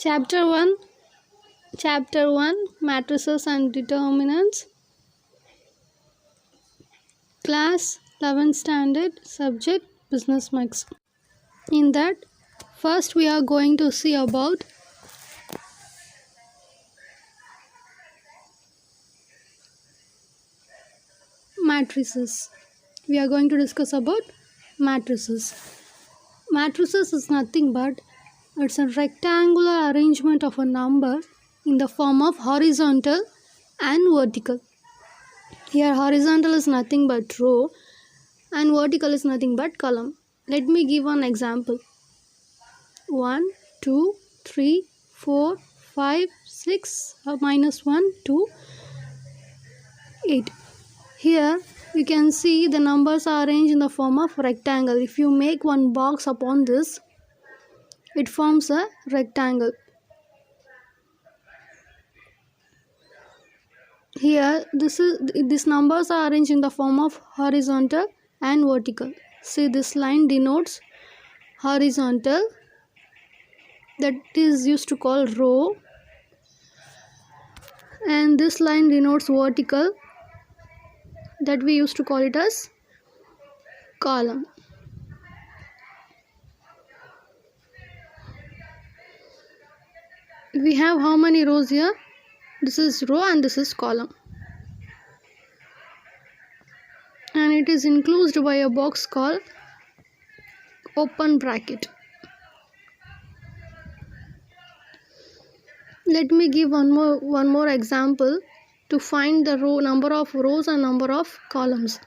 Chapter 1 Chapter 1 Matrices and Determinants. Class 11th Standard. Subject Business Mix. In that, first we are going to see about matrices. We are going to discuss about matrices. Matrices is nothing but it's a rectangular arrangement of a number in the form of horizontal and vertical. Here horizontal is nothing but row and vertical is nothing but column. Let me give one example. 1, 2, 3, 4, 5, 6, minus 1, 2, 8. Here you can see the numbers are arranged in the form of rectangle. If you make one box upon this, it forms a rectangle. Here these numbers are arranged in the form of horizontal and vertical. See, this line denotes horizontal, that is used to call row, and this line denotes vertical, that we used to call it as column. We have how many rows here? This is row and this is column, and it is enclosed by a box called open bracket. Let me give one more example to find the number of rows and number of columns.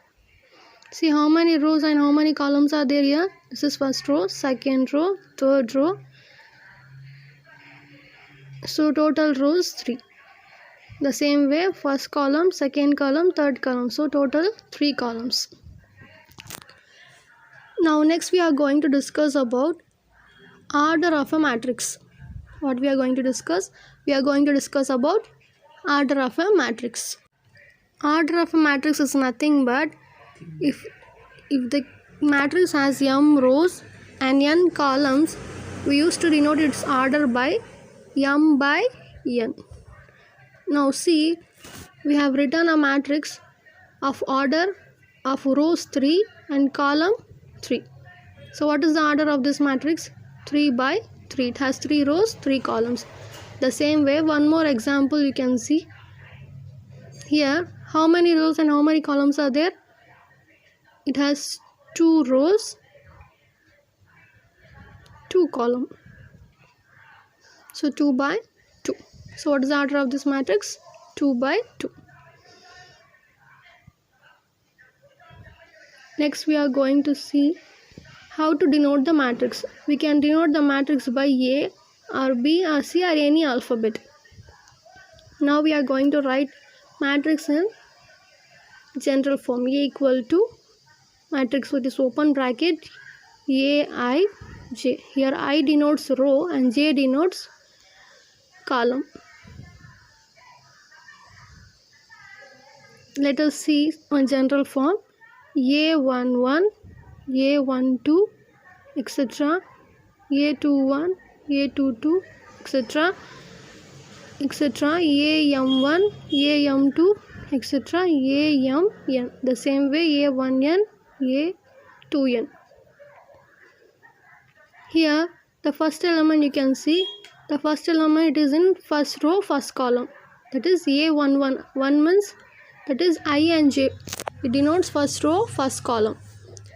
See how many rows and how many columns are there here. This is first row, second row, third row. So total rows 3. The same way, first column, second column, third column. So total 3 columns. Now next we are going to discuss about order of a matrix. What we are going to discuss? We are going to discuss about order of a matrix. Order of a matrix is nothing but if the matrix has m rows and n columns, we used to denote its order by m by n. Now see, we have written a matrix of order of rows 3 and column 3. So what is the order of this matrix? 3 by 3. It has 3 rows, 3 columns. The same way, one more example you can see. Here, how many rows and how many columns are there? It has 2 rows, 2 columns. So 2 by 2. So what is the order of this matrix? 2 by 2. Next we are going to see how to denote the matrix. We can denote the matrix by A or B or C or any alphabet. Now we are going to write matrix in general form. A equal to matrix with this open bracket A, I, J. Here I denotes row and J denotes column. Let us see on general form. A11, A12, etc. A21, A22, etc. etc. AM1, AM2, etc. AMN. The same way A1N, A2N. Here the first element you can see, the first element is in first row, first column. That is A11. 1 means that is I and J. It denotes first row, first column.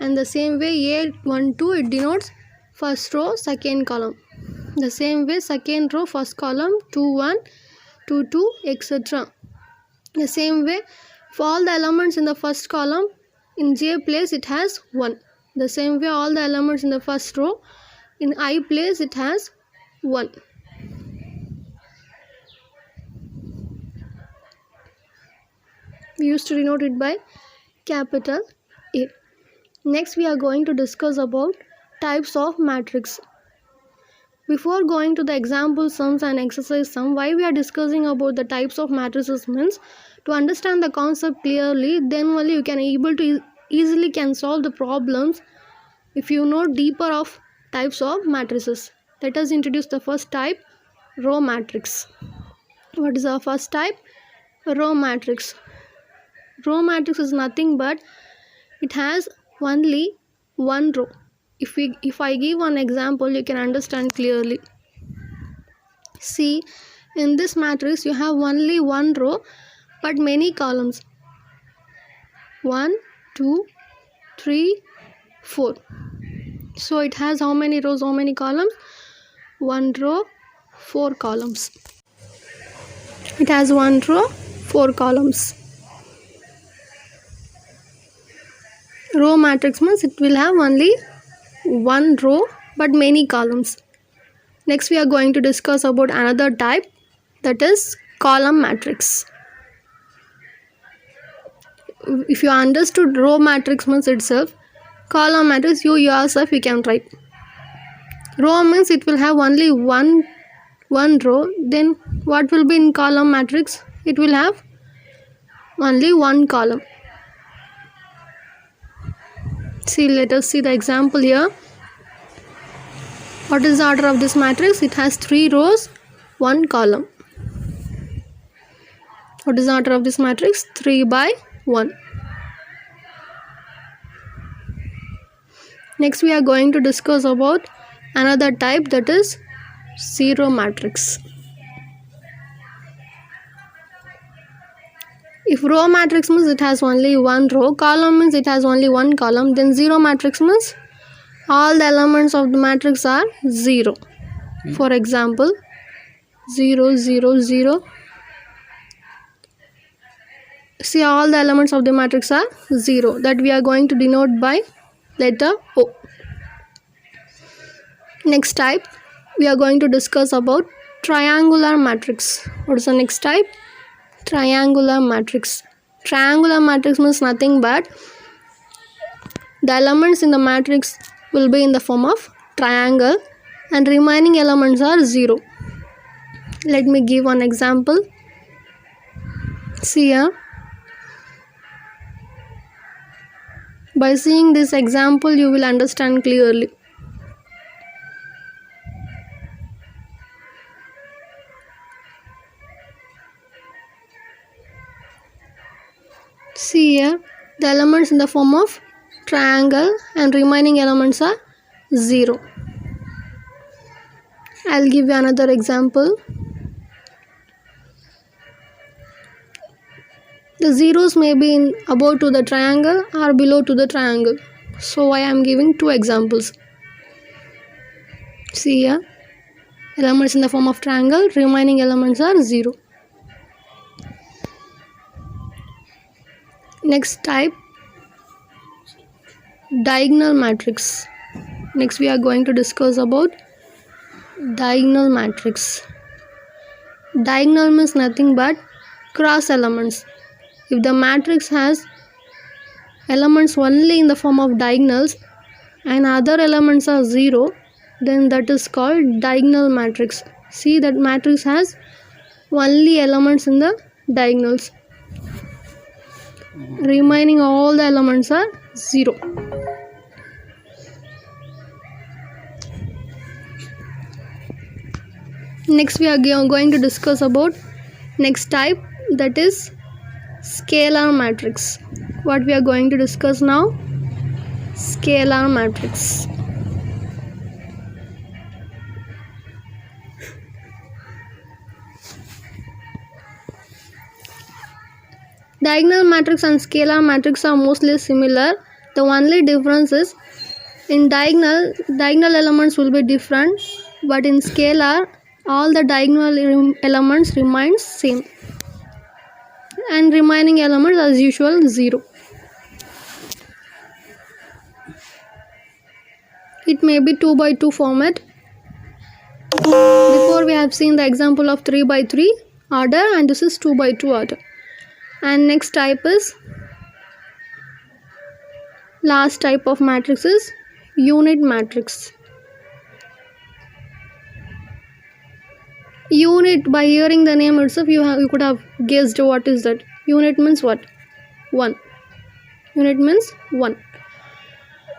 And the same way A12, it denotes first row, second column. The same way second row, first column, 21, 22, etc. The same way for all the elements in the first column, in J place it has 1. The same way all the elements in the first row, in I place it has 1. We used to denote it by capital A. Next we are going to discuss about types of matrix. Before going to the example sums and exercise sum, why we are discussing about the types of matrices means to understand the concept clearly, then only you can able to easily can solve the problems if you know deeper of types of matrices. Let us introduce the first type, row matrix. What is our first type? Row matrix. Row matrix is nothing but it has only one row. If I give one example, you can understand clearly. See, in this matrix you have only one row but many columns. 1, 2, 3, 4. So it has how many rows, how many columns? 1 row, 4 columns. It has 1 row, 4 columns. Row matrix means it will have only one row but many columns. Next we are going to discuss about another type, that is column matrix. If you understood row matrix means itself, column matrix you yourself you can write. Row means it will have only one row. Then what will be in column matrix? It will have only one column. See, let us see the example here. What is the order of this matrix? It has 3 rows, 1 column. What is the order of this matrix? 3 by 1. Next we are going to discuss about another type, that is zero matrix. If row matrix means it has only one row, column means it has only one column, then zero matrix means all the elements of the matrix are 0. For example, 0, 0, 0. See, all the elements of the matrix are 0. That we are going to denote by letter O. Next type, we are going to discuss about triangular matrix. What is the next type? Triangular matrix. Triangular matrix means nothing but the elements in the matrix will be in the form of triangle and remaining elements are 0. Let me give one example. See here. By seeing this example, you will understand clearly. See here, the elements in the form of triangle and remaining elements are 0. I'll give you another example. The zeros may be in above to the triangle or below to the triangle. So I am giving 2 examples. See here, elements in the form of triangle, remaining elements are 0. Next type, diagonal matrix. Next we are going to discuss about diagonal matrix. Diagonal means nothing but cross elements. If the matrix has elements only in the form of diagonals and other elements are 0, then that is called diagonal matrix. See, that matrix has only elements in the diagonals. Remaining all the elements are 0. Next we are going to discuss about next type, that is scalar matrix. What we are going to discuss now? Scalar matrix. Diagonal matrix and scalar matrix are mostly similar. The only difference is in diagonal elements will be different, but in scalar all the diagonal elements remain same and remaining elements as usual 0. It may be 2 by 2 format. Before we have seen the example of 3 by 3 order, and this is 2 by 2 order. And next type is, last type of matrix is unit matrix. Unit, by hearing the name itself you could have guessed what is that. Unit means what? 1. Unit means 1.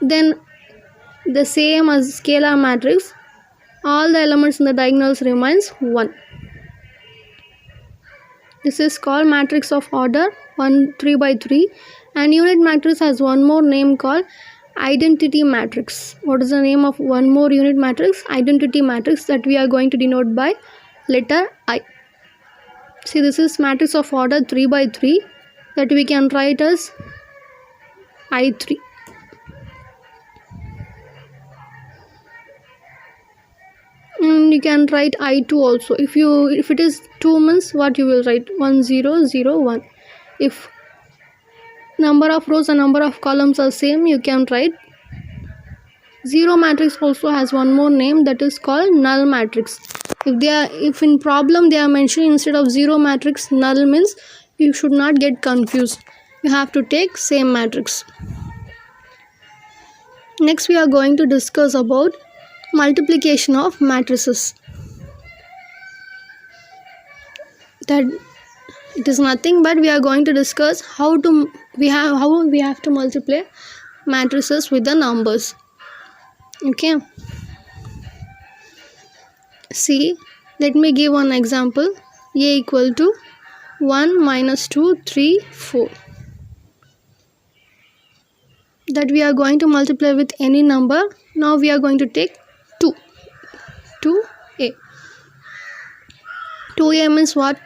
Then the same as scalar matrix, all the elements in the diagonals remains 1. This is called matrix of order 3 by 3, and unit matrix has one more name called identity matrix. What is the name of one more unit matrix? Identity matrix, that we are going to denote by letter I. See, this is matrix of order 3 by 3, that we can write as I3. And you can write I2 also. If it is 2 means what you will write? 1 0 0 1. If number of rows and number of columns are same, you can write 0 matrix. Also has one more name, that is called null matrix. If in problem they are mentioning instead of 0 matrix null, means you should not get confused. You have to take same matrix. Next we are going to discuss about multiplication of matrices. That it is nothing but we are going to discuss how we have to multiply matrices with the numbers. Okay, see, let me give one example. A equal to 1 minus 2 3 4, that we are going to multiply with any number. Now we are going to take 2a. 2a means what?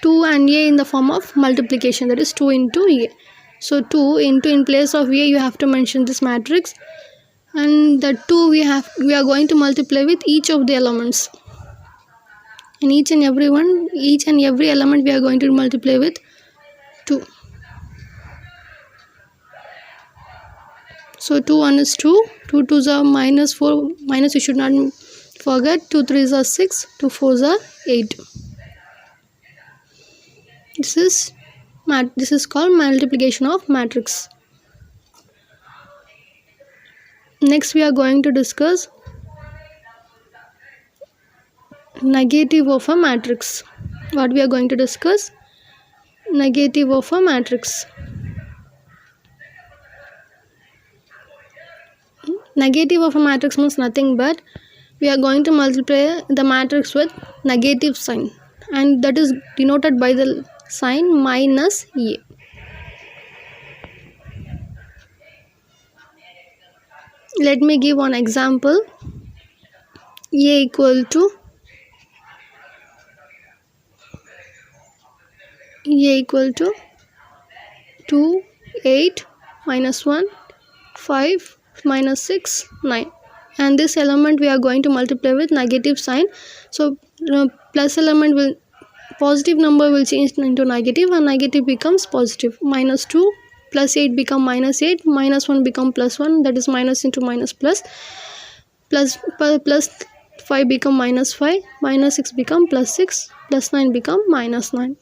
2 and a in the form of multiplication, that is 2 into a. So 2 into, in place of a you have to mention this matrix, and the 2 we are going to multiply with each of the elements. In each and every element we are going to multiply with 2. So 2 1 is 2, 2 2s are minus 4, minus you should not forget, 2 3s are 6, 2 4s are 8. This is called multiplication of matrix. Next we are going to discuss negative of a matrix. What we are going to discuss? Negative of a matrix. Negative of a matrix means nothing but we are going to multiply the matrix with negative sign, and that is denoted by the sign minus a. Let me give one example. A equal to 2 8 minus 1 5 minus 6 9, and this element we are going to multiply with negative sign. So plus element will, positive number will change into negative, and negative becomes positive. Minus 2 plus 8 become minus 8, minus 1 become plus 1, that is minus into minus plus 5 become minus 5, minus 6 become plus 6, plus 9 become minus 9.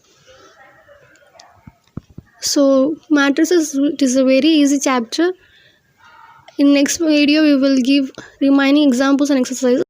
So matrices, it is a very easy chapter. In next video we will give remaining examples and exercises.